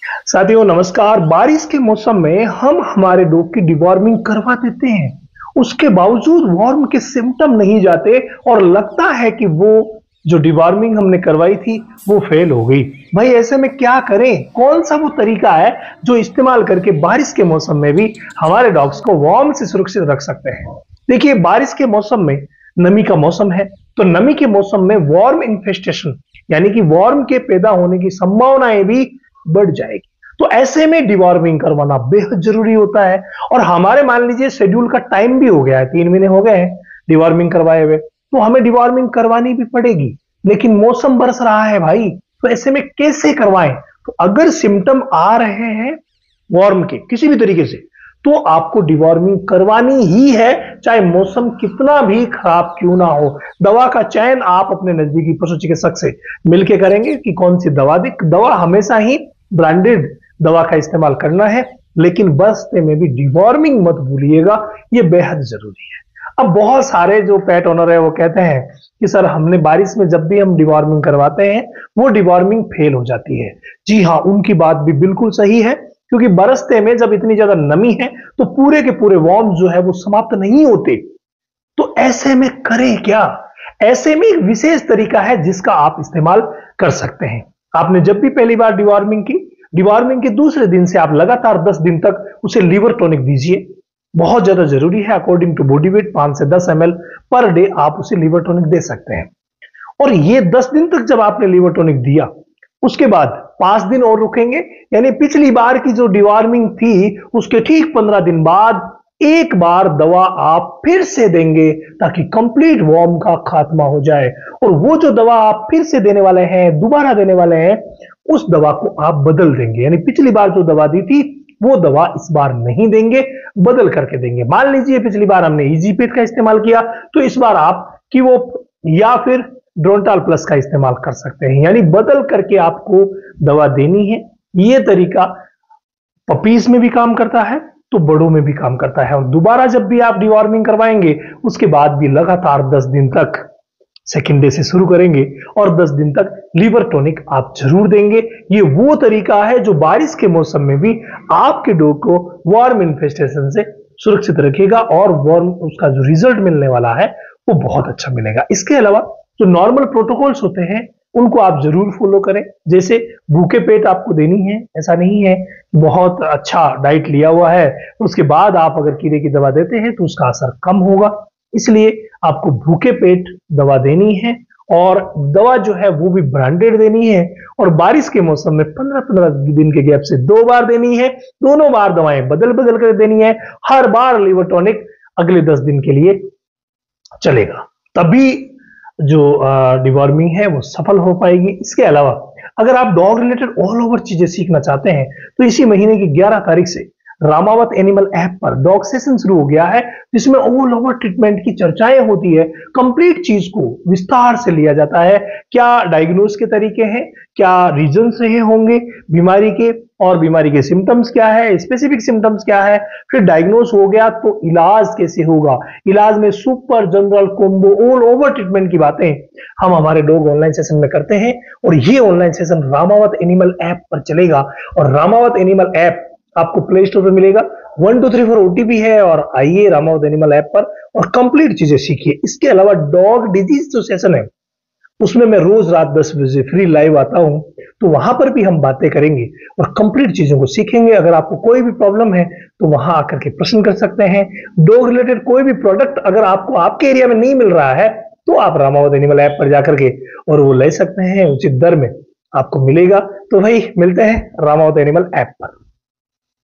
साथियों नमस्कार। बारिश के मौसम में हम हमारे डॉग की डिवॉर्मिंग करवा देते हैं, उसके बावजूद वॉर्म के सिम्टम नहीं जाते और लगता है कि वो जो डिवॉर्मिंग हमने करवाई थी वो फेल हो गई। भाई ऐसे में क्या करें? कौन सा वो तरीका है जो इस्तेमाल करके बारिश के मौसम में भी हमारे डॉग्स को वॉर्म से सुरक्षित रख सकते हैं? देखिए, बारिश के मौसम में नमी का मौसम है, तो नमी के मौसम में वॉर्म इन्फेस्टेशन यानी कि वॉर्म के पैदा होने की संभावनाएं भी बढ़ जाएगी। तो ऐसे में डिवॉर्मिंग करवाना बेहद जरूरी होता है। और हमारे मान लीजिए शेड्यूल का टाइम भी हो गया है, 3 महीने हो गए हैं डिवॉर्मिंग करवाए हुए, तो हमें डिवॉर्मिंग करवानी भी पड़ेगी। लेकिन मौसम बरस रहा है भाई, तो ऐसे में कैसे करवाएं? तो अगर सिम्टम आ रहे हैं वॉर्म के किसी भी तरीके से, तो आपको डिवॉर्मिंग करवानी ही है, चाहे मौसम कितना भी खराब क्यों ना हो। दवा का चयन आप अपने नजदीकी पशु चिकित्सक से मिलकर करेंगे कि कौन सी दवा दे। दवा हमेशा ही ब्रांडेड दवा का इस्तेमाल करना है, लेकिन बस्ते में भी डिवॉर्मिंग मत भूलिएगा, ये बेहद जरूरी है। अब बहुत सारे जो पेट ओनर है वो कहते हैं कि सर हमने बारिश में जब भी हम डिवॉर्मिंग करवाते हैं वो डिवॉर्मिंग फेल हो जाती है। जी हाँ, उनकी बात भी बिल्कुल सही है, क्योंकि बरसते में जब इतनी ज्यादा नमी है तो पूरे के पूरे वॉर्म जो है वो समाप्त नहीं होते। तो ऐसे में करें क्या? ऐसे में एक विशेष तरीका है जिसका आप इस्तेमाल कर सकते हैं। आपने जब भी पहली बार डिवॉर्मिंग की, डिवॉर्मिंग के दूसरे दिन से आप लगातार 10 दिन तक उसे लीवर टॉनिक दीजिए। बहुत ज्यादा जरूरी है, अकॉर्डिंग टू बॉडी वेट 5 से 10 ml पर डे आप उसे लीवर टॉनिक दे सकते हैं। और ये 10 दिन तक जब आपने लीवर टॉनिक दिया, उसके बाद 5 दिन और रुकेंगे, यानी पिछली बार की जो डिवॉर्मिंग थी उसके ठीक 15 दिन बाद एक बार दवा आप फिर से देंगे, ताकि कंप्लीट वॉर्म का खात्मा हो जाए। और वो जो दवा आप फिर से देने वाले हैं, दोबारा देने वाले हैं, उस दवा को आप बदल देंगे। यानी पिछली बार जो दवा दी थी वो दवा इस बार नहीं देंगे, बदल करके देंगे। मान लीजिए पिछली बार हमने इजीपेट का इस्तेमाल किया, तो इस बार आप कीवो या फिर ड्रोनटाल प्लस का इस्तेमाल कर सकते हैं, यानी बदल करके आपको दवा देनी है। ये तरीका पपीज में भी काम करता है तो बड़ों में भी काम करता है। और दोबारा जब भी आप डिवॉर्मिंग करवाएंगे उसके बाद भी लगातार 10 दिन तक, सेकेंड डे से शुरू करेंगे और 10 दिन तक लीवर टॉनिक आप जरूर देंगे। ये वो तरीका है जो बारिश के मौसम में भी आपके डॉग को वॉर्म इन्फेस्टेशन से सुरक्षित रखेगा और वॉर्म उसका जो रिजल्ट मिलने वाला है वो बहुत अच्छा मिलेगा। इसके अलावा जो नॉर्मल प्रोटोकॉल्स होते हैं उनको आप जरूर फॉलो करें। जैसे भूखे पेट आपको देनी है, ऐसा नहीं है बहुत अच्छा डाइट लिया हुआ है उसके बाद आप अगर कीड़े की दवा देते हैं तो उसका असर कम होगा, इसलिए आपको भूखे पेट दवा देनी है। और दवा जो है वो भी ब्रांडेड देनी है, और बारिश के मौसम में 15-15 दिन के गैप से 2 बार देनी है। दोनों बार दवाएं बदल बदल कर देनी है, हर बार लीवर टॉनिक अगले 10 दिन के लिए चलेगा, तभी जो डिवॉर्मिंग है वो सफल हो पाएगी। इसके अलावा अगर आप डॉग रिलेटेड ऑल ओवर चीजें सीखना चाहते हैं तो इसी महीने की 11 तारीख से रामावत एनिमल ऐप पर डॉग सेशन शुरू हो गया है, जिसमें ऑल ओवर ट्रीटमेंट की चर्चाएं होती है। कंप्लीट चीज को विस्तार से लिया जाता है, क्या डायग्नोस के तरीके हैं, क्या रीजंस रहे होंगे बीमारी के, और बीमारी के सिम्टम्स क्या है, स्पेसिफिक सिम्टम्स क्या है, फिर डायग्नोस हो गया तो इलाज कैसे होगा। इलाज में super, general, combo, all over treatment की बातें हम हमारे डॉग ऑनलाइन सेशन में करते हैं। और ये online session Ramawat animal app पर चलेगा, और रामावत एनिमल ऐप आपको प्ले स्टोर पर मिलेगा। 1 2 3 4 OTP है, और आइए रामावत एनिमल ऐप पर और कंप्लीट चीजें सीखिए। इसके अलावा डॉग डिजीज जो सेशन है उसमें मैं रोज रात 10 बजे फ्री लाइव आता हूं, तो वहां पर भी हम बातें करेंगे और कंप्लीट चीजों को सीखेंगे। अगर आपको कोई भी प्रॉब्लम है तो वहां आकर के प्रश्न कर सकते हैं। डॉग रिलेटेड कोई भी प्रोडक्ट अगर आपको आपके एरिया में नहीं मिल रहा है तो आप रामावत एनिमल ऐप पर जाकर के और वो ले सकते हैं, उचित दर में आपको मिलेगा। तो भाई मिलते हैं रामावत एनिमल ऐप पर।